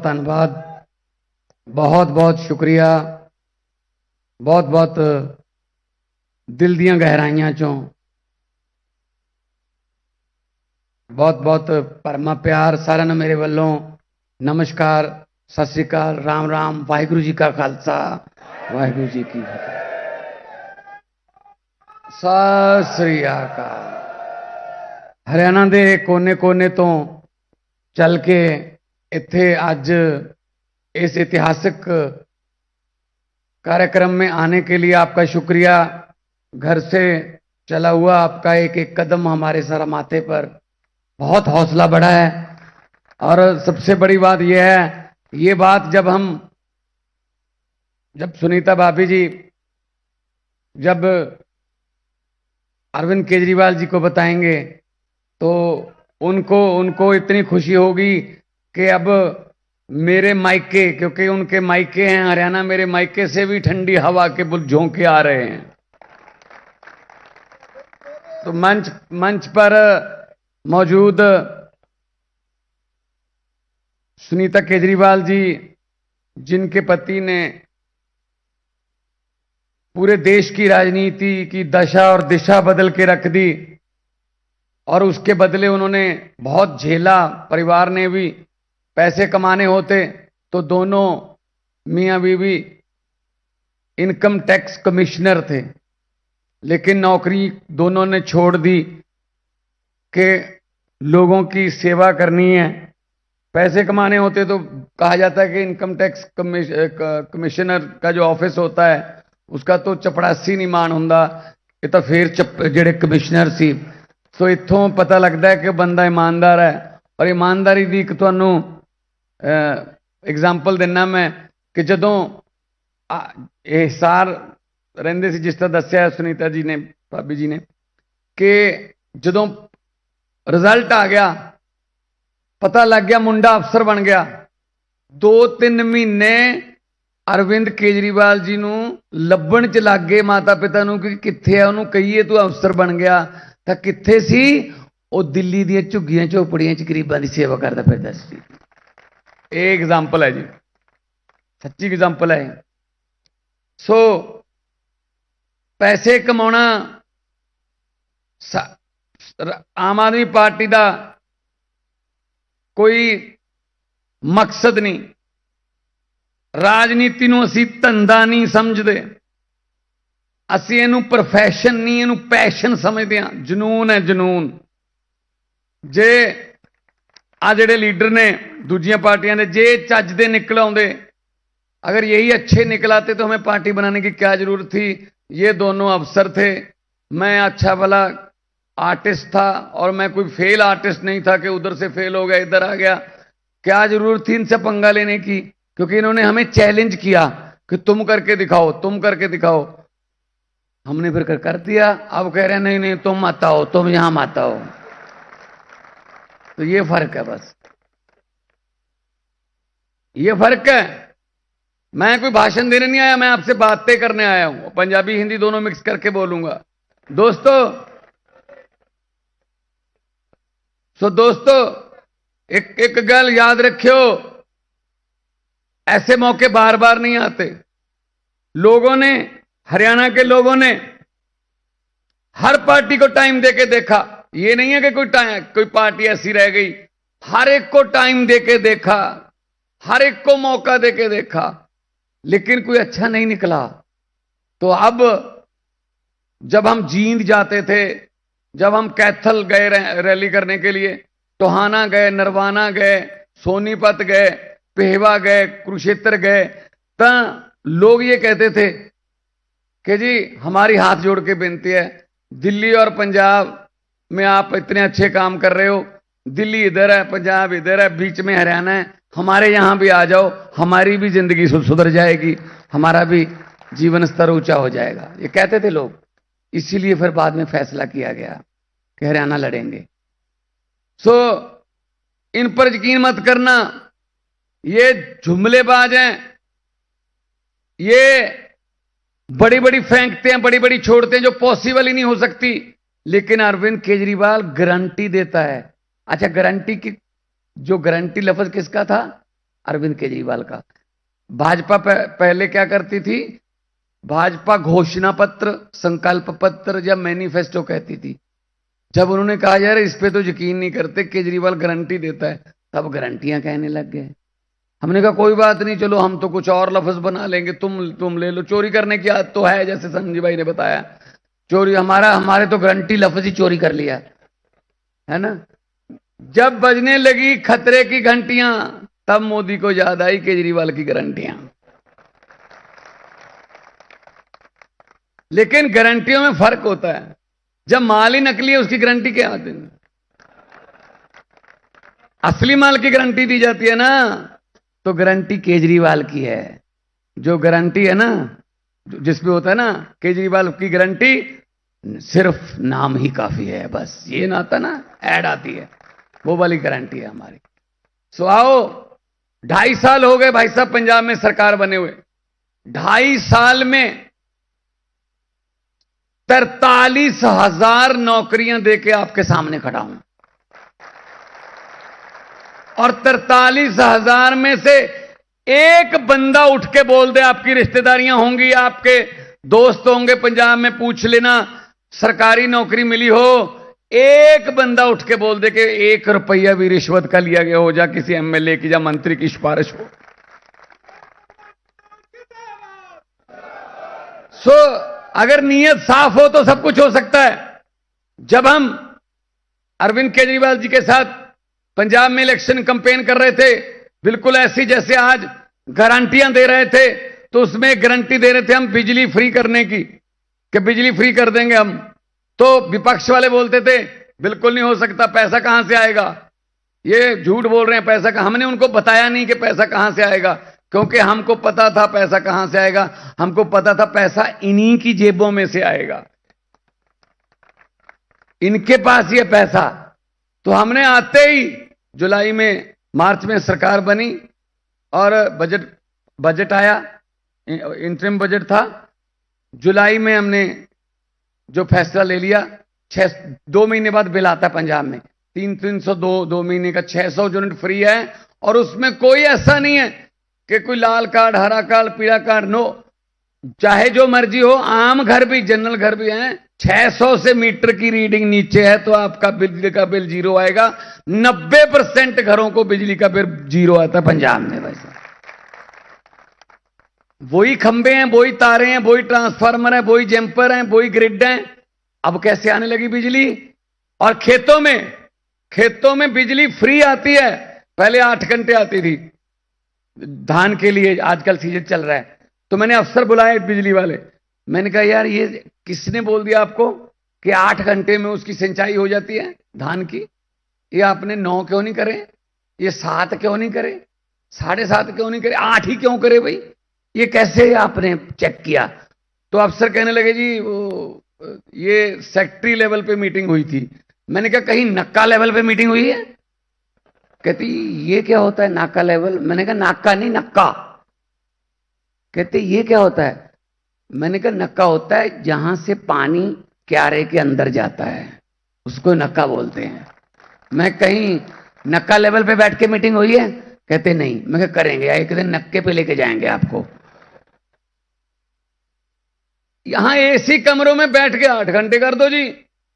धन्यवाद, बहुत बहुत शुक्रिया, बहुत बहुत दिल दियां गहराइयां चों बहुत बहुत भरमा प्यार सारिਆਂ ਨੂੰ मेरे ਵੱਲੋਂ नमस्कार, सत श्री अकाल, राम राम, वाहिगुरू जी का खालसा, वाहिगुरू जी की फतेह। सत श्री अकाल। हरियाणा के कोने कोने तो चल के इत्थे अज इस ऐतिहासिक कार्यक्रम में आने के लिए आपका शुक्रिया। घर से चला हुआ आपका एक एक कदम हमारे सर माथे पर बहुत हौसला बढ़ा है। और सबसे बड़ी बात यह है, ये बात जब सुनीता भाभी जी जब अरविंद केजरीवाल जी को बताएंगे तो उनको इतनी खुशी होगी कि अब मेरे मायके, क्योंकि उनके मायके हैं हरियाणा, मेरे मायके से भी ठंडी हवा के बुल झोंके आ रहे हैं। तो मंच पर मौजूद सुनीता केजरीवाल जी, जिनके पति ने पूरे देश की राजनीति की दशा और दिशा बदल के रख दी और उसके बदले उन्होंने बहुत झेला। परिवार ने भी पैसे कमाने होते तो दोनों मियां बीवी इनकम टैक्स कमिश्नर थे, लेकिन नौकरी दोनों ने छोड़ दी कि लोगों की सेवा करनी है। पैसे कमाने होते तो कहा जाता है कि इनकम टैक्स कमिश्नर का जो ऑफिस होता है उसका तो चपड़ासी नहीं मान हुंदा, ये तो फिर जेड़े कमिश्नर सी। सो इत्थों पता लगता है कि बंदा ईमानदार है। और ईमानदारी की एक तुहानू एग्जाम्पल देना मैं कि जदों हिसार रहिंदे सी, जिस तरह दस्सिया सुनीता जी ने, भाभी जी ने, कि जदों रिजल्ट आ गया, पता लग गया मुंडा अफसर बन गया, 2-3 महीने अरविंद केजरीवाल जी नू लभण च लग गए माता पिता नू कि कित्थे है, उन्होंने कहीए तू अफसर बन गया, तो कित्थे सी वो दिल्ली दी झुग्गियां झोपड़ियां च गरीबां दी सेवा करता फिरदा सी। एक एग्जाम्पल है जी, सच्ची एग्जाम्पल है। सो पैसे कमाना आम आदमी पार्टी का कोई मकसद नहीं। राजनीति नूं असीं धंधा नहीं समझते, असीं इहनूं प्रोफैशन नहीं, इहनूं पैशन समझते हैं। जनून है जनून। जे आ जिहड़े लीडर ने दूजियां पार्टियां दे, जे चज दे निकल आउंदे, अगर यही अच्छे निकल आते तो हमें पार्टी बनाने की क्या जरूरत थी। ये दोनों अफसर थे, मैं अच्छा भला आर्टिस्ट था और मैं कोई फेल आर्टिस्ट नहीं था कि उधर से फेल हो गया इधर आ गया। क्या जरूरत थी इनसे पंगा लेने की, क्योंकि इन्होंने हमें चैलेंज किया कि तुम करके दिखाओ, तुम करके दिखाओ। हमने फिर कर दिया। अब कह रहे हैं नहीं नहीं तुम मत आओ, तुम यहां मत आओ। तो ये फर्क है, बस ये फर्क है। मैं कोई भाषण देने नहीं आया, मैं आपसे बातें करने आया हूं। पंजाबी हिंदी दोनों मिक्स करके बोलूंगा। दोस्तों एक गल याद रखियो, ऐसे मौके बार बार नहीं आते। लोगों ने, हरियाणा के लोगों ने हर पार्टी को टाइम देके देखा। ये नहीं है कि कोई पार्टी ऐसी रह गई, हर एक को टाइम देके देखा, हर एक को मौका देके देखा, लेकिन कोई अच्छा नहीं निकला। तो अब जब हम जींद जाते थे, जब हम कैथल गए रैली करने के लिए, टोहाना गए, नरवाना गए, सोनीपत गए, पेहवा गए, कुरुक्षेत्र गए, तो लोग ये कहते थे कि जी हमारी हाथ जोड़ के विनती है, दिल्ली और पंजाब में आप इतने अच्छे काम कर रहे हो, दिल्ली इधर है, पंजाब इधर है, बीच में हरियाणा है, हमारे यहां भी आ जाओ, हमारी भी जिंदगी सुधर जाएगी, हमारा भी जीवन स्तर ऊंचा हो जाएगा। ये कहते थे लोग। इसीलिए फिर बाद में फैसला किया गया कि हरियाणा लड़ेंगे। सो इन पर यकीन मत करना, ये जुमलेबाज हैं, ये बड़ी बड़ी फेंकते हैं, बड़ी बड़ी छोड़ते हैं जो पॉसिबल ही नहीं हो सकती। लेकिन अरविंद केजरीवाल गारंटी देता है। अच्छा, गारंटी की जो गारंटी लफ्ज किसका था? अरविंद केजरीवाल का। भाजपा पहले क्या करती थी? भाजपा घोषणा पत्र, संकल्प पत्र या मैनिफेस्टो कहती थी। जब उन्होंने कहा यार इस पे तो यकीन नहीं करते, केजरीवाल गारंटी देता है, तब गारंटियां कहने लग गए। हमने कहा कोई बात नहीं, चलो हम तो कुछ और लफ्ज बना लेंगे, तुम ले लो। चोरी करने की आदत तो है, जैसे संजय भाई ने बताया, चोरी हमारे तो गारंटी लफ्ज ही चोरी कर लिया, है ना। जब बजने लगी खतरे की घंटियां, तब मोदी को याद आई केजरीवाल की गारंटियां। लेकिन गारंटियों में फर्क होता है। जब माल ही नकली है उसकी गारंटी क्या होती है? असली माल की गारंटी दी जाती है ना, तो गारंटी केजरीवाल की है। जो गारंटी है ना, जिसमें होता है ना केजरीवाल की गारंटी, सिर्फ नाम ही काफी है, बस ये ना आता ना, ऐड आती है, वो वाली गारंटी है हमारी। सो आओ, 2.5 साल हो गए भाई साहब पंजाब में सरकार बने हुए। 2.5 साल में 43,000 नौकरियां देके आपके सामने खड़ा हूं, और 43,000 में से एक बंदा उठ के बोल दे, आपकी रिश्तेदारियां होंगी, आपके दोस्त होंगे पंजाब में, पूछ लेना सरकारी नौकरी मिली हो, एक बंदा उठ के बोल दे कि 1 रुपया भी रिश्वत का लिया गया हो, जा किसी एमएलए की या मंत्री की सिफारिश हो। अगर नीयत साफ हो तो सब कुछ हो सकता है। जब हम अरविंद केजरीवाल जी के साथ पंजाब में इलेक्शन कैंपेन कर रहे थे, बिल्कुल ऐसी जैसे आज गारंटियां दे रहे थे, तो उसमें गारंटी दे रहे थे हम बिजली फ्री करने की, कि बिजली फ्री कर देंगे हम। तो विपक्ष वाले बोलते थे बिल्कुल नहीं हो सकता, पैसा कहां से आएगा, ये झूठ बोल रहे हैं, पैसा कहां। हमने उनको बताया नहीं कि पैसा कहां से आएगा, क्योंकि हमको पता था पैसा कहां से आएगा। हमको पता था पैसा इन्हीं की जेबों में से आएगा, इनके पास ये पैसा। तो हमने आते ही जुलाई में, मार्च में सरकार बनी और बजट आया, इंटरिम बजट था। जुलाई में हमने जो फैसला ले लिया, 2 महीने बाद बिल आता है पंजाब में, 302 महीने का 600 यूनिट फ्री है। और उसमें कोई ऐसा नहीं है कि कोई लाल कार्ड, हरा कार्ड, पीला कार्ड, नो, चाहे जो मर्जी हो। आम घर भी, जनरल घर भी हैं, 600 से मीटर की रीडिंग नीचे है तो आपका बिजली का बिल 0 आएगा। 90% घरों को बिजली का बिल 0 आता है पंजाब में। वैसे वही खंबे हैं, वही तारे हैं, वही ट्रांसफार्मर है, वही जंपर हैं, वही ग्रिड हैं। अब कैसे आने लगी बिजली? और खेतों में बिजली फ्री आती है। पहले 8 घंटे आती थी धान के लिए, आजकल सीजन चल रहा है। तो मैंने अफसर बुलाए बिजली वाले, मैंने कहा यार ये किसने बोल दिया आपको कि 8 घंटे में उसकी सिंचाई हो जाती है धान की? ये आपने 9 क्यों नहीं करे, ये 7 क्यों नहीं करे, 7.5 क्यों नहीं करे, 8 ही क्यों करे भाई? ये कैसे आपने चेक किया? तो अफसर कहने लगे जी वो ये सेक्रेटरी लेवल पे मीटिंग हुई थी। मैंने कहा कहीं नक्का लेवल पे मीटिंग हुई है? कहती ये क्या होता है नाका लेवल? मैंने कहा नाका नहीं, नक्का। कहते ये क्या होता है? मैंने कहा नक्का होता है जहां से पानी क्यारे के अंदर जाता है, उसको नक्का बोलते हैं। मैं कहीं नक्का लेवल पे बैठ के मीटिंग हुई है? कहते नहीं। मैं कहा करेंगे, एक दिन नक्के पे लेके जाएंगे आपको। यहां एसी कमरों में बैठ के 8 घंटे कर दो जी,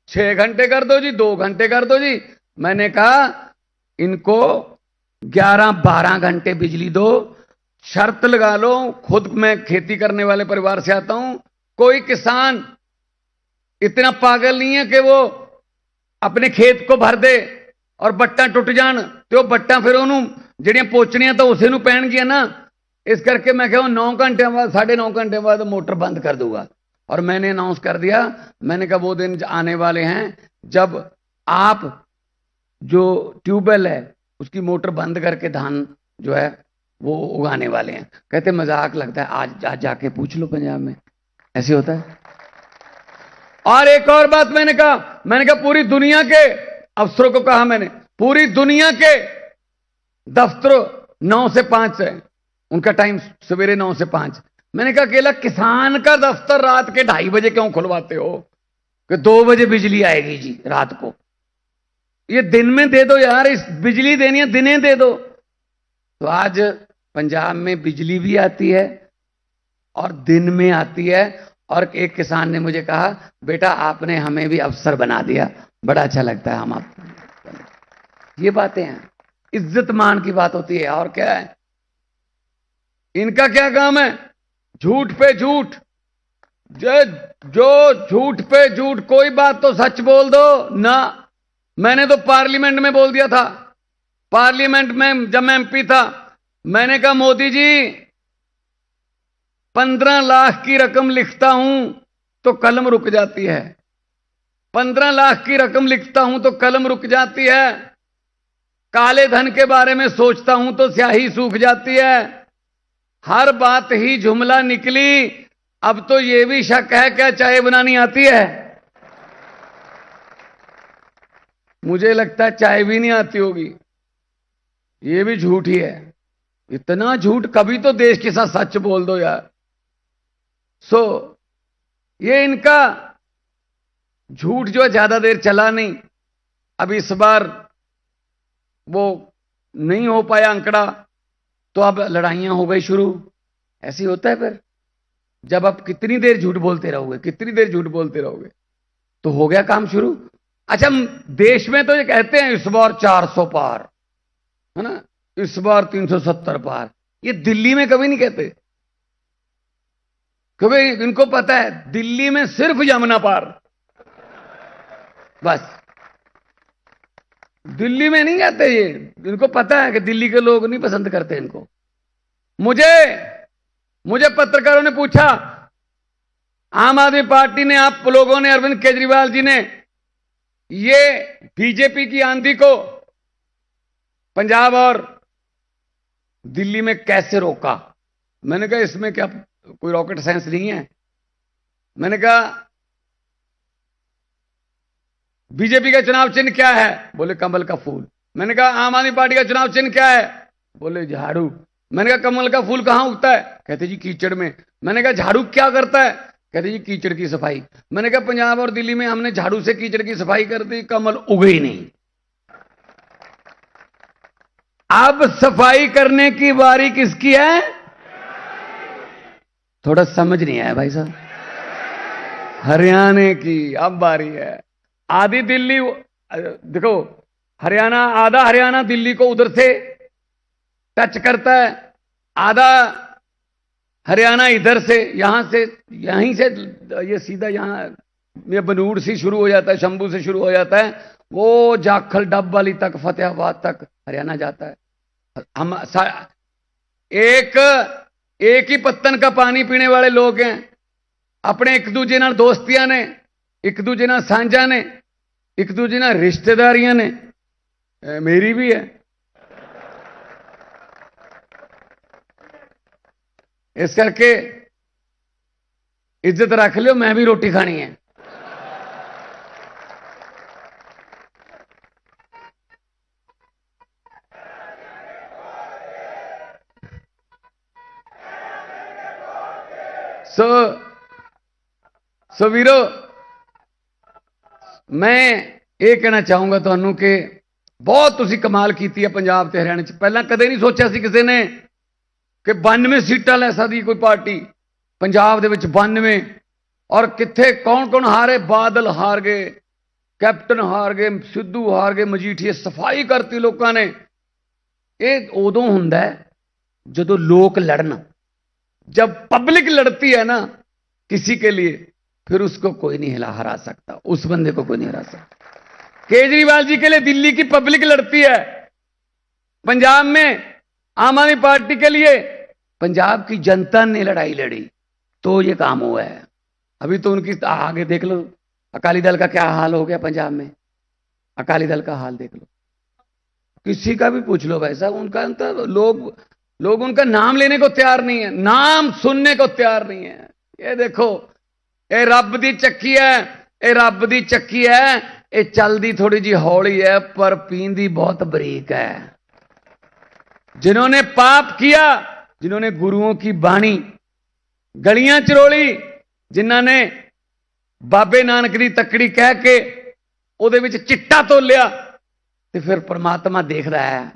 6 घंटे कर दो जी, 2 घंटे कर दो जी। मैंने कहा इनको 11-12 घंटे बिजली दो, शर्त लगा लो। खुद मैं खेती करने वाले परिवार से आता हूं, कोई किसान इतना पागल नहीं है कि वो अपने खेत को भर दे और बट्टा टुट जान तो बट्टा फिर उन्होंने ਜਿਹੜੀਆਂ ਪੋਚਣੀਆਂ ਤਾਂ ਉਸੇ ਨੂੰ ਪੈਣਗੀਆਂ ना। इस करके मैं कहा 9 घंटे बाद, 9.5 घंटे बाद मोटर बंद कर दूंगा। और मैंने अनाउंस कर दिया, मैंने कहा वो दिन आने वाले हैं जब आप जो ट्यूबवेल है उसकी मोटर बंद करके धान जो है वो उगाने वाले हैं। कहते मजाक लगता है, आज जाके पूछ लो पंजाब में ऐसे होता है। और एक और बात मैंने कहा पूरी दुनिया के अफसरों को कहा मैंने, पूरी दुनिया के दफ्तरों 9 से 5 है उनका टाइम, सवेरे 9 से 5। मैंने कहा अकेला किसान का दफ्तर रात के 2:30 बजे क्यों खुलवाते हो कि 2 बजे बिजली आएगी जी रात को? ये दिन में दे दो यार, इस बिजली देनी है दिने दे दो। तो आज पंजाब में बिजली भी आती है और दिन में आती है। और एक किसान ने मुझे कहा, बेटा आपने हमें भी अफसर बना दिया, बड़ा अच्छा लगता है हम आप। ये बातें हैं, इज्जत मान की बात होती है। और क्या है, इनका क्या काम है? झूठ पे झूठ, जो झूठ पे झूठ। कोई बात तो सच बोल दो ना। मैंने तो पार्लियामेंट में बोल दिया था, पार्लियामेंट में जब मैं एमपी था, मैंने कहा मोदी जी 15 लाख की रकम लिखता हूं तो कलम रुक जाती है, 15 लाख की रकम लिखता हूं तो कलम रुक जाती है, काले धन के बारे में सोचता हूं तो स्याही सूख जाती है। हर बात ही जुमला निकली। अब तो यह भी शक है क्या चाय बनानी आती है? मुझे लगता है चाय भी नहीं आती होगी। यह भी झूठ ही है। इतना झूठ, कभी तो देश के साथ सच बोल दो यार। ये इनका झूठ जो है ज्यादा देर चला नहीं। अब इस बार वो नहीं हो पाया आंकड़ा, तो अब लड़ाइयां हो गई शुरू। ऐसे ही होता है फिर, जब आप कितनी देर झूठ बोलते रहोगे, कितनी देर झूठ बोलते रहोगे, तो हो गया काम शुरू। अच्छा, देश में तो ये कहते हैं इस बार 400 पार है ना, इस बार 370 पार। ये दिल्ली में कभी नहीं कहते, क्योंकि इनको पता है दिल्ली में सिर्फ यमुना पार, बस। दिल्ली में नहीं कहते ये, इनको पता है कि दिल्ली के लोग नहीं पसंद करते इनको। मुझे पत्रकारों ने पूछा, आम आदमी पार्टी ने, आप लोगों ने, अरविंद केजरीवाल जी ने ये बीजेपी की आंधी को पंजाब और दिल्ली में कैसे रोका? मैंने कहा इसमें क्या कोई रॉकेट साइंस नहीं है। मैंने कहा बीजेपी का चुनाव चिन्ह क्या है? बोले कमल का फूल। मैंने कहा आम आदमी पार्टी का चुनाव चिन्ह क्या है? बोले झाड़ू। मैंने कहा कमल का फूल कहां उगता है? कहते जी कीचड़ में। मैंने कहा झाड़ू क्या करता है? कहते जी कीचड़ की सफाई। मैंने कहा पंजाब और दिल्ली में हमने झाड़ू से कीचड़ की सफाई कर दी, कमल उगे ही नहीं। अब सफाई करने की बारी किसकी है? थोड़ा समझ नहीं आया भाई साहब। हरियाणा की अब बारी है। आधी दिल्ली, देखो हरियाणा, आधा हरियाणा दिल्ली को उधर से टच करता है, आधा हरियाणा इधर से, यहां से, यहीं से ये सीधा यहां ये बनूड़ से शुरू हो जाता है, शंभू से शुरू हो जाता है, वो जाखल डब वाली तक, फतेहाबाद तक हरियाणा जाता है। हम एक ही पत्तन का पानी पीने वाले लोग हैं। अपने एक दूजे नाल दोस्तियां ने, एक दूजे नाल सांझा ने, एक दूजे नाल रिश्तेदारियां ने, मेरी भी है। इस करके इज्जत रख लियो, मैं भी रोटी खानी है। सो वीरो, मैं ये कहना चाहूंगा ਤੁਹਾਨੂੰ कि बहुत तुसी कमाल की है पंजाब ते हरियाणा च। पहला कदे नहीं सोचा सी किसी ने कि 92 सीटां लै सकदी कोई पार्टी पंजाब दे विच, 92। और किथे कौन कौन हारे? बादल हार गए, कैप्टन हार गए, सिद्धू हार गए, मजीठीए सफाई करती लोगों ने। ये उदों हुंदा है जदों लोग लड़न। जब पब्लिक लड़ती है ना किसी के लिए, फिर उसको कोई नहीं हरा सकता, उस बंदे को कोई नहीं हरा सकता। केजरीवाल जी के लिए दिल्ली की पब्लिक लड़ती है, पंजाब में आम आदमी पार्टी के लिए पंजाब की जनता ने लड़ाई लड़ी, तो ये काम हुआ है। अभी तो उनकी आगे देख लो, अकाली दल का क्या हाल हो गया पंजाब में। अकाली दल का हाल देख लो, किसी का भी पूछ लो भाई साहब, उनका तो लोग उनका नाम लेने को तैयार नहीं है, नाम सुनने को तैयार नहीं है। ये देखो, ये रब दी चक्की है, ये रब दी चक्की है। ये चलती थोड़ी जी हौली है, पर पींदी बहुत बरीक है। जिन्होंने पाप किया, जिन्होंने गुरुओं की बाणी गलियां चरोली, जिन्होंने बाबे नानक दी तकड़ी कह के ਉਹਦੇ ਵਿੱਚ चिट्टा तोलिया, तो फिर परमात्मा देखता है,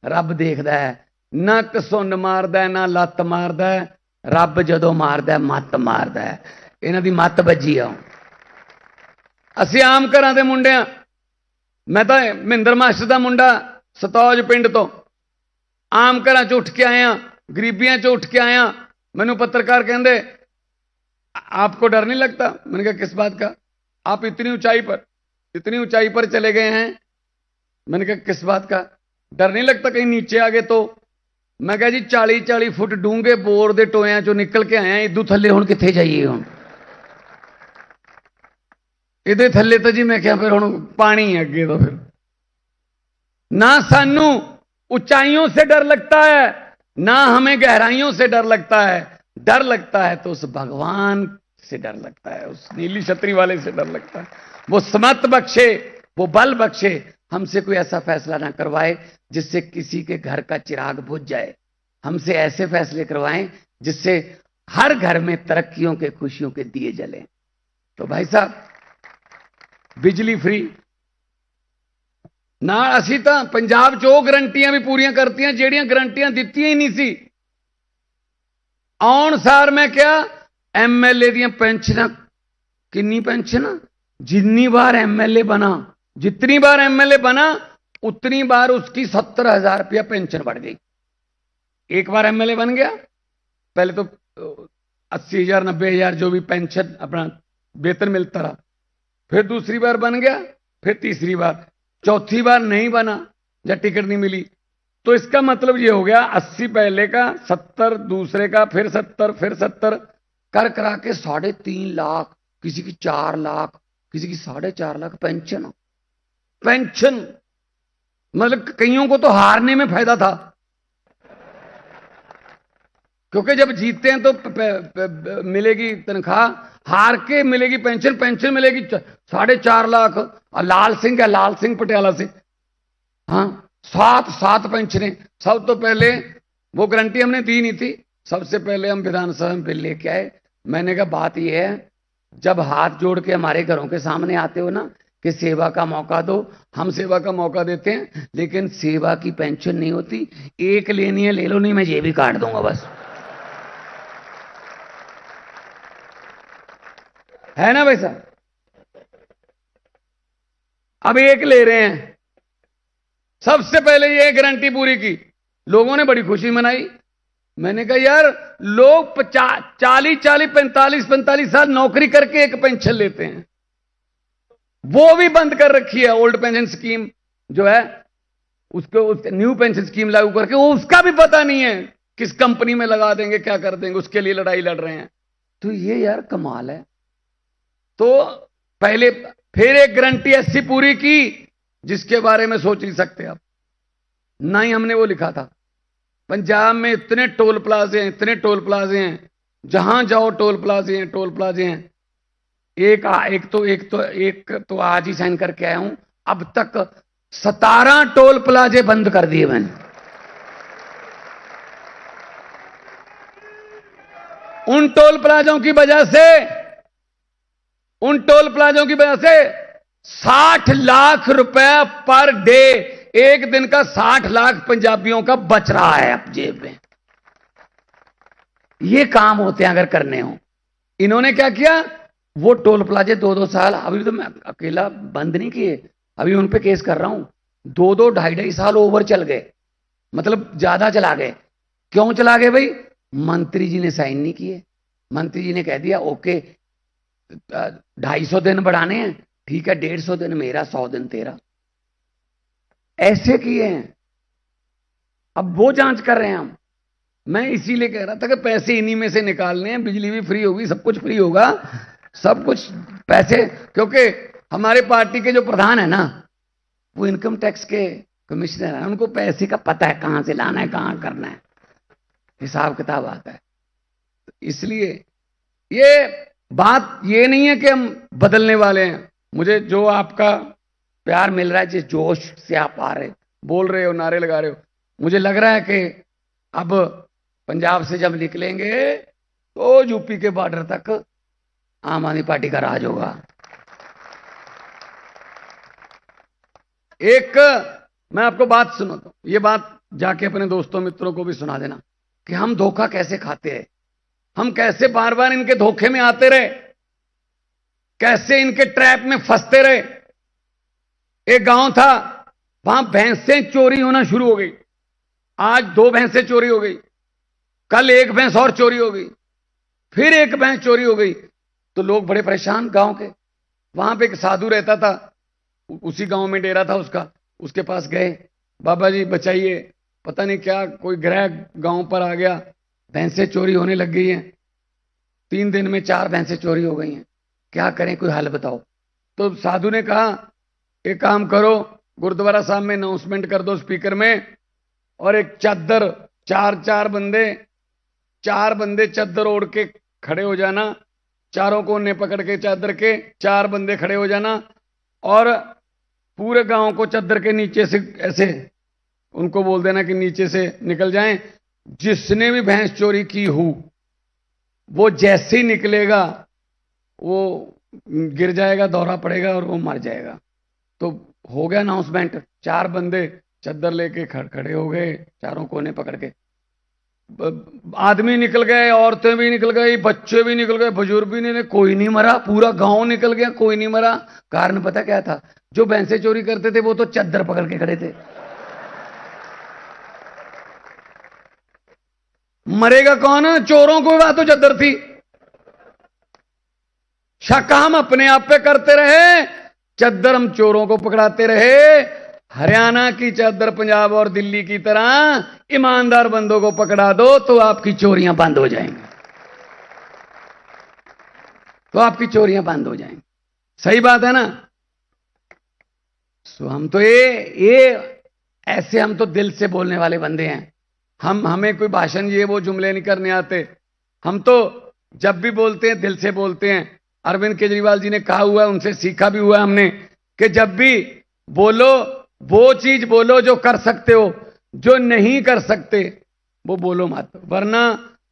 रब देखता है नक सुन मारदा ना लत्त मारदा, रब जदों मारदा मत मारदा। इन्हां दी मत बजी आ। असीं आम घरां दे मुंडे आ। मैं तो महेंद्र मास्टर का मुंडा सतौज पिंड तो आम घर च उठ के आया, गरीबियां च उठ के आया। मैनू पत्रकार कहते आपको डर नहीं लगता? मैंने कहा किस बात का? आप इतनी ऊंचाई पर चले गए हैं। मैंने कहा किस बात का डर नहीं लगता कहीं नीचे आ गए तो? मैं कहा जी 40-40 फुट डूंगे बोर के टोया चो निकल के आया, इदू थले हुण कित्थे जाइए? हुण इहदे थले तो जी मैं क्या फिर हुण पानी है अगे। तो फिर ना सानू ऊंचाइयों से डर लगता है, ना हमें गहराइयों से डर लगता है। डर लगता है तो उस भगवान से डर लगता है, उस नीली छतरी वाले से डर लगता है। वो समत बख्शे, वो बल बख्शे, हमसे कोई ऐसा फैसला ना करवाए जिससे किसी के घर का चिराग बुझ जाए। हमसे ऐसे फैसले करवाएं जिससे हर घर में तरक्कियों के, खुशियों के दिए जलें। तो भाई साहब बिजली फ्री ना, असी तो पंजाब च वो गारंटियां भी पूरियां करती ਜਿਹੜੀਆਂ गारंटियां दित्तियां ही नहीं सी। आउण सार मैं क्या एमएलए दी पेंशन, किन्नी पेंशन? जितनी बार एमएलए बना, जितनी बार एमएलए बना उतनी बार उसकी 70,000 रुपया पेंशन बढ़ गई। एक बार एमएलए बन गया, पहले तो 80,000 90,000 जो भी पेंशन अपना वेतन मिलता रहा। फिर दूसरी बार बन गया, फिर तीसरी बार, चौथी बार नहीं बना या टिकट नहीं मिली तो इसका मतलब ये हो गया 80 पहले का, 70 दूसरे का, फिर 70, फिर 70 कर करा के 3.5 लाख, किसी की 4 लाख, किसी की 4.5 लाख पेंशन। पेंशन मतलब कईयों को तो हारने में फायदा था, क्योंकि जब जीतते हैं तो मिलेगी तनख्वाह, हार के मिलेगी पेंशन। पेंशन मिलेगी 4.5 लाख। और लाल सिंह है, लाल सिंह पटियाला से, हाँ 7 पेंशनें। सब तो पहले वो गारंटी हमने दी नहीं थी, सबसे पहले हम विधानसभा में बिल लेके आए। मैंने कहा बात यह है, जब हाथ जोड़ के हमारे घरों के सामने आते हो ना कि सेवा का मौका दो, हम सेवा का मौका देते हैं, लेकिन सेवा की पेंशन नहीं होती। एक लेनी है ले लो, नहीं मैं ये भी काट दूंगा बस, है ना भाई साहब? अब एक ले रहे हैं। सबसे पहले ये गारंटी पूरी की, लोगों ने बड़ी खुशी मनाई। मैंने कहा यार लोग 40-40 45 साल नौकरी करके एक पेंशन लेते हैं, वो भी बंद कर रखी है। ओल्ड पेंशन स्कीम जो है उसको, उस न्यू पेंशन स्कीम लागू करके वो उसका भी पता नहीं है किस कंपनी में लगा देंगे, क्या कर देंगे, उसके लिए लड़ाई लड़ रहे हैं। तो ये यार कमाल है। तो पहले फिर एक गारंटी ऐसी पूरी की जिसके बारे में सोच नहीं सकते आप। ना ही हमने वो लिखा था। पंजाब में इतने टोल प्लाजे हैं, इतने टोल प्लाजे हैं, जहां जाओ टोल प्लाजे हैं, टोल प्लाजे हैं। एक तो आज ही साइन करके आया हूं, अब तक 17 टोल प्लाजे बंद कर दिए मैंने। उन टोल प्लाजों की वजह से 60 लाख रुपए पर डे, एक दिन का 60 लाख पंजाबियों का बच रहा है अब जेब में। ये काम होते हैं अगर करने हो। इन्होंने क्या किया, वो टोल प्लाजे 2-2 साल, अभी तो मैं अकेला बंद नहीं किए, अभी उन पे केस कर रहा हूं। 2-2 2.5 साल ओवर चल गए, मतलब ज्यादा चला गए। क्यों चला गए भाई? मंत्री जी ने साइन नहीं किए। मंत्री जी ने कह दिया ओके 250 दिन बढ़ाने हैं, ठीक है 150 दिन मेरा, 100 दिन तेरा। ऐसे किए हैं। अब वो जांच कर रहे हैं हम। मैं इसीलिए कह रहा था कि पैसे इन्हीं में से निकालने हैं, बिजली भी फ्री होगी, सब कुछ फ्री होगा, सब कुछ पैसे। क्योंकि हमारे पार्टी के जो प्रधान है ना, वो इनकम टैक्स के कमिश्नर है, उनको पैसे का पता है, कहां से लाना है, कहां करना है, हिसाब किताब आता है। इसलिए ये बात ये नहीं है कि हम बदलने वाले हैं। मुझे जो आपका प्यार मिल रहा है, जिस जोश से आप आ रहे, बोल रहे हो, नारे लगा रहे हो, मुझे लग रहा है कि अब पंजाब से जब निकलेंगे तो यूपी के बॉर्डर तक आम आदमी पार्टी का राज होगा। एक मैं आपको बात सुनाता हूं, ये बात जाके अपने दोस्तों मित्रों को भी सुना देना कि हम धोखा कैसे खाते हैं, हम कैसे बार बार इनके धोखे में आते रहे, कैसे इनके ट्रैप में फंसते रहे। एक गांव था, वहां भैंसें चोरी होना शुरू हो गई। आज 2 भैंसें चोरी हो गई, कल 1 भैंस और चोरी हो गई, फिर 1 भैंस चोरी हो गई। तो लोग बड़े परेशान गांव के। वहां पे एक साधु रहता था, उसी गांव में डेरा था उसका। उसके पास गए, बाबा जी बचाइए, पता नहीं क्या कोई ग्रह गांव पर आ गया, भैंसें चोरी होने लग गई हैं। 3 दिन में 4 भैंसें चोरी हो गई हैं, क्या करें, कोई हल बताओ। तो साधु ने कहा एक काम करो, गुरुद्वारा साहब में अनाउंसमेंट कर दो स्पीकर में, और एक चादर, 4 बंदे चादर ओढ़ के खड़े हो जाना, चारों कोने पकड़ के चादर के 4 बंदे खड़े हो जाना, और पूरे गांव को चादर के नीचे से ऐसे उनको बोल देना कि नीचे से निकल जाएं। जिसने भी भैंस चोरी की हो वो जैसे ही निकलेगा वो गिर जाएगा, दौरा पड़ेगा और वो मर जाएगा। तो हो गया अनाउंसमेंट, 4 बंदे चादर लेके खड़े हो गए, चारों कोने पकड़ के। आदमी निकल गए, औरतें भी निकल गई, बच्चे भी निकल गए, बुजुर्ग भी नहीं, कोई नहीं मरा। पूरा गांव निकल गया, कोई नहीं मरा। कारण पता क्या था? जो भैंसे चोरी करते थे वो तो चादर पकड़ के खड़े थे। मरेगा कौन? चोरों को बात तो चादर थी। शक हम अपने आप पे करते रहे, चादर हम चोरों को पकड़ाते रहे। हरियाणा की चादर पंजाब और दिल्ली की तरह ईमानदार बंदों को पकड़ा दो तो आपकी चोरियां बंद हो जाएंगी, तो आपकी चोरियां बंद हो जाएंगी। सही बात है ना? सो हम तो ये ऐसे, हम तो दिल से बोलने वाले बंदे हैं। हमें कोई भाषण ये वो जुमले नहीं करने आते। हम तो जब भी बोलते हैं दिल से बोलते हैं। अरविंद केजरीवाल जी ने कहा हुआ है, उनसे सीखा भी हुआ है हमने, कि जब भी बोलो वो चीज बोलो जो कर सकते हो, जो नहीं कर सकते वो बोलो मत, वरना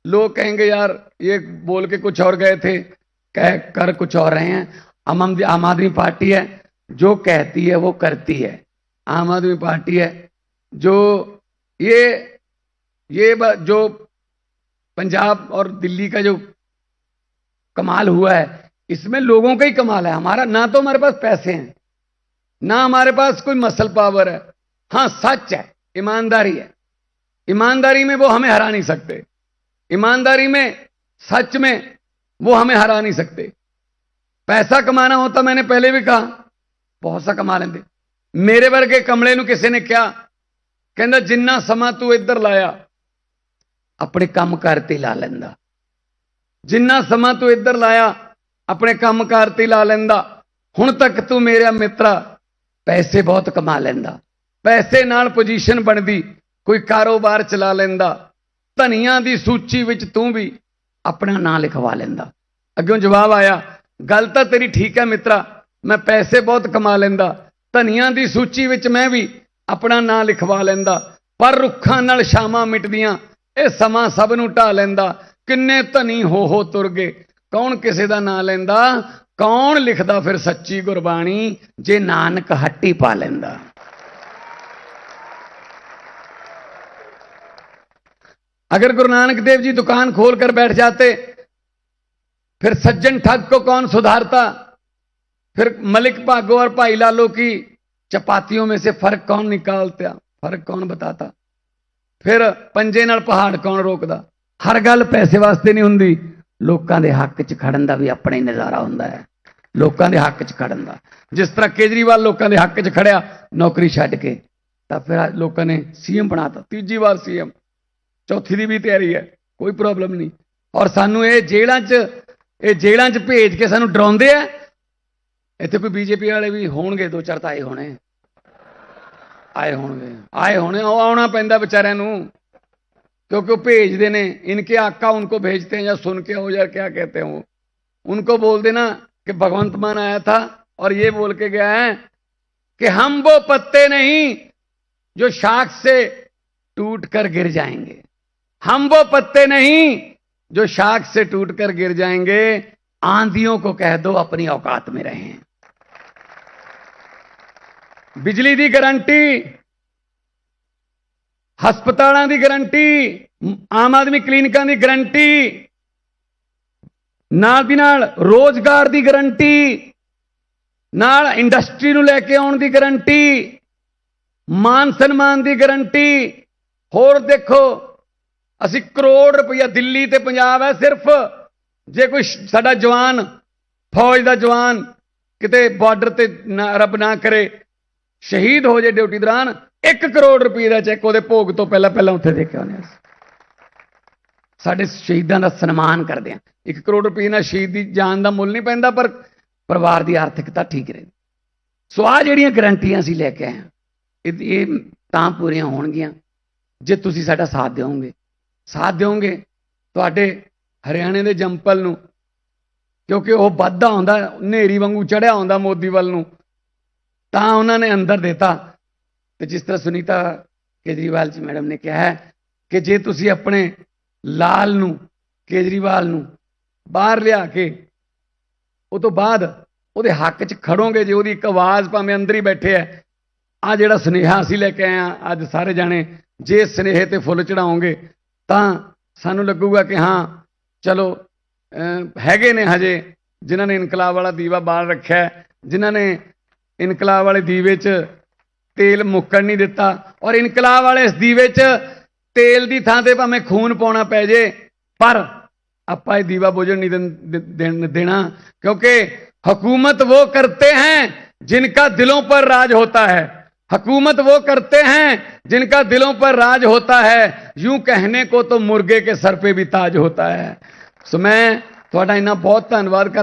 लोग कहेंगे यार ये बोल के कुछ और गए थे, कह कर कुछ और रहे हैं। आम आदमी पार्टी है, जो कहती है वो करती है। आम आदमी पार्टी है जो ये जो पंजाब और दिल्ली का जो कमाल हुआ है, इसमें लोगों का ही कमाल है। हमारा ना तो हमारे पास पैसे हैं, ना हमारे पास कोई मसल पावर है। हां सच है, ईमानदारी है। ईमानदारी में वो हमें हरा नहीं सकते। ईमानदारी में, सच में वो हमें हरा नहीं सकते। पैसा कमाना होता, मैंने पहले भी कहा, बहुत सा कमा लेंगे। मेरे वर्गे कमले ਨੂੰ किसी ने क्या कहना, जिन्ना समा तू इधर लाया अपने काम करते ला लेंदा, जिन्ना समा तू इधर लाया अपने काम करते ला लेंदा। हुण तक तू मेरा मित्रा पैसे बहुत कमा लेंदा, पैसे नाल पोजीशन बनदी, कोई कारोबार चला लेंदा, धनिया दी सूची विच तू भी अपना नाम लिखवा लेंदा। अग्यों जवाब आया, गल तां तेरी ठीक है मित्रा, मैं पैसे बहुत कमा लेंदा, धनिया दी सूची विच मैं भी अपना नाम लिखवा लेंदा, पर रुखां नाल छावां मिटदियां ਇਹ ਸਮਾਂ ਸਭ ਨੂੰ ਢਾ ਲੈਂਦਾ। ਕਿੰਨੇ ਧਨੀ ਹੋ ਤੁਰ ਗਏ, ਕੌਣ ਕਿਸੇ ਦਾ ਨਾਂ ਲੈਂਦਾ, ਕੌਣ ਲਿਖਦਾ ਫਿਰ ਸੱਚੀ ਗੁਰਬਾਣੀ ਜੇ ਨਾਨਕ ਹੱਟੀ ਪਾ ਲੈਂਦਾ। अगर गुरु नानक देव जी दुकान खोलकर बैठ जाते, फिर सज्जन ठग को कौन सुधारता, फिर मलिक भागो और भाई लालो की चपातियों में से फर्क कौन निकालता, फर्क कौन बताता, फिर पंजे नाल पहाड़ कौन रोकदा। हर गल पैसे वास्ते नहीं हुंदी, लोकां दे हक च खड़न दा भी अपना ही नज़ारा हुंदा है। लोकां दे हक च खड़न दा, जिस तरह केजरीवाल लोकां दे हक च खड़िया नौकरी छड्ड के, तां फिर लोकां ने सीएम बनाता, 3जी बार सीएम, चौथी दी भी तैयारी है, कोई प्रॉब्लम नहीं। और सानू ये जेलां च भेज के सानू डराउंदे आ। इत्थे कोई बीजेपी वाले भी होणगे, 2-4 ताए होणे, आए होने आना पैंदा बेचारियां नूं, क्योंकि वो भेजते ने, इनके आका उनको भेजते हैं, या सुन के हो यार क्या कहते हैं वो, उनको बोल देना कि भगवंत मान आया था और ये बोल के गया है कि हम वो पत्ते नहीं जो शाख से टूट कर गिर जाएंगे, हम वो पत्ते नहीं जो शाख से टूट कर गिर जाएंगे। आंधियों को कह दो अपनी औकात में रहें। बिजली दी गारंटी ਹਸਪਤਾਲਾਂ ਦੀ ਗਰੰਟੀ, ਆਮ ਆਦਮੀ ਕਲੀਨਿਕਾਂ ਦੀ ਗਰੰਟੀ, ਨਾਲ ਦੀ ਨਾਲ ਰੋਜ਼ਗਾਰ ਦੀ ਗਰੰਟੀ, ਨਾਲ ਇੰਡਸਟਰੀ ਨੂੰ ਲੈ ਕੇ ਆਉਣ ਦੀ ਗਰੰਟੀ, ਮਾਨ ਸਨਮਾਨ ਦੀ ਗਰੰਟੀ। ਹੋਰ ਦੇਖੋ, ਅਸੀਂ ਕਰੋੜ ਰੁਪਈਆ, ਦਿੱਲੀ ਤੇ ਪੰਜਾਬ ਹੈ ਸਿਰਫ, ਜੇ ਕੋਈ ਸਾਡਾ ਜਵਾਨ, ਫੌਜ ਦਾ ਜਵਾਨ ਕਿਤੇ ਬਾਰਡਰ ਤੇ ਰੱਬ ਨਾ ਕਰੇ ਸ਼ਹੀਦ ਹੋ ਜੇ ਡਿਊਟੀ ਦੌਰਾਨ, 1 ਕਰੋੜ ਰੁਪਏ ਦਾ ਚੈੱਕ ਉਹਦੇ ਭੋਗ ਤੋਂ ਪਹਿਲਾਂ ਉੱਥੇ ਦੇ ਕੇ ਆਉਂਦੇ ਹਾਂ। ਸਾਡੇ ਸ਼ਹੀਦਾਂ ਦਾ ਸਨਮਾਨ ਕਰਦੇ ਹਾਂ। 1 ਕਰੋੜ ਰੁਪਏ ਨਾਲ ਸ਼ਹੀਦ ਦੀ ਜਾਨ ਦਾ ਮੁੱਲ ਨਹੀਂ ਪੈਂਦਾ, ਪਰ ਪਰਿਵਾਰ ਦੀ ਆਰਥਿਕਤਾ ਠੀਕ ਰਹਿੰਦੀ। ਸੋ ਆਹ ਜਿਹੜੀਆਂ ਗਰੰਟੀਆਂ ਅਸੀਂ ਲੈ ਕੇ ਆਏ ਹਾਂ, ਇਹ ਤਾਂ ਪੂਰੀਆਂ ਹੋਣਗੀਆਂ ਜੇ ਤੁਸੀਂ ਸਾਡਾ ਸਾਥ ਦਿਓਗੇ। ਤੁਹਾਡੇ ਹਰਿਆਣੇ ਦੇ ਜੰਪਲ ਨੂੰ, ਕਿਉਂਕਿ ਉਹ ਵੱਧਦਾ ਹੁੰਦਾ, ਹਨੇਰੀ ਵਾਂਗੂ ਚੜਿਆ ਹੁੰਦਾ ਮੋਦੀ ਵੱਲ ਨੂੰ, ਤਾਂ ਉਹਨਾਂ ਨੇ ਅੰਦਰ ਦਿੱਤਾ। ਤੇ ਜਿਸ ਤਰ੍ਹਾਂ ਸੁਨੀਤਾ ਕੇਜਰੀਵਾਲ ਜੀ ਮੈਡਮ ਨੇ ਕਿਹਾ ਹੈ ਕਿ ਜੇ ਤੁਸੀਂ ਆਪਣੇ ਲਾਲ ਨੂੰ, ਕੇਜਰੀਵਾਲ ਨੂੰ ਬਾਹਰ ਲਿਆ ਕੇ ਉਹ ਤੋਂ ਬਾਅਦ ਉਹਦੇ ਹੱਕ 'ਚ ਖੜੋਗੇ, ਜੇ ਉਹਦੀ ਇੱਕ ਆਵਾਜ਼ ਭਾਵੇਂ ਅੰਦਰ ਹੀ ਬੈਠੇ ਹੈ, ਆ ਜਿਹੜਾ ਸੁਨੇਹਾ ਅਸੀਂ ਲੈ ਕੇ ਆਏ ਹਾਂ ਅੱਜ ਸਾਰੇ ਜਾਣੇ, ਜੇ ਸੁਨੇਹੇ ਤੇ ਫੁੱਲ ਚੜਾਓਗੇ ਤਾਂ ਸਾਨੂੰ ਲੱਗੂਗਾ ਕਿ ਹਾਂ ਚਲੋ ਹੈਗੇ ਨੇ ਹਜੇ ਜਿਨ੍ਹਾਂ ਨੇ ਇਨਕਲਾਬ ਵਾਲਾ ਦੀਵਾ ਬਾਲ ਰੱਖਿਆ, ਜਿਨ੍ਹਾਂ ਨੇ ਇਨਕਲਾਬ ਵਾਲੇ ਦੀਵੇ 'ਚ ਤੇਲ ਮੁੱਕਣ ਨਹੀਂ ਦਿੱਤਾ। ਔਰ ਇਨਕਲਾਬ ਵਾਲੇ ਇਸ ਦੀਵੇ 'ਚ ਤੇਲ ਦੀ ਥਾਂ ਤੇ ਭਾਵੇਂ ਖੂਨ ਪਾਉਣਾ ਪੈ ਜੇ, ਪਰ ਆਪਾਂ ਇਹ ਦੀਵਾ ਬੁਝਣ नहीं देना, क्योंकि हुकूमत वो करते हैं जिनका दिलों पर राज होता है। हुकूमत वो करते हैं जिनका दिलों पर राज होता है। यूं कहने को तो मुर्गे के सर पे भी ताज होता है। सो मैं थोड़ा इन्ना बहुत धन्यवाद कर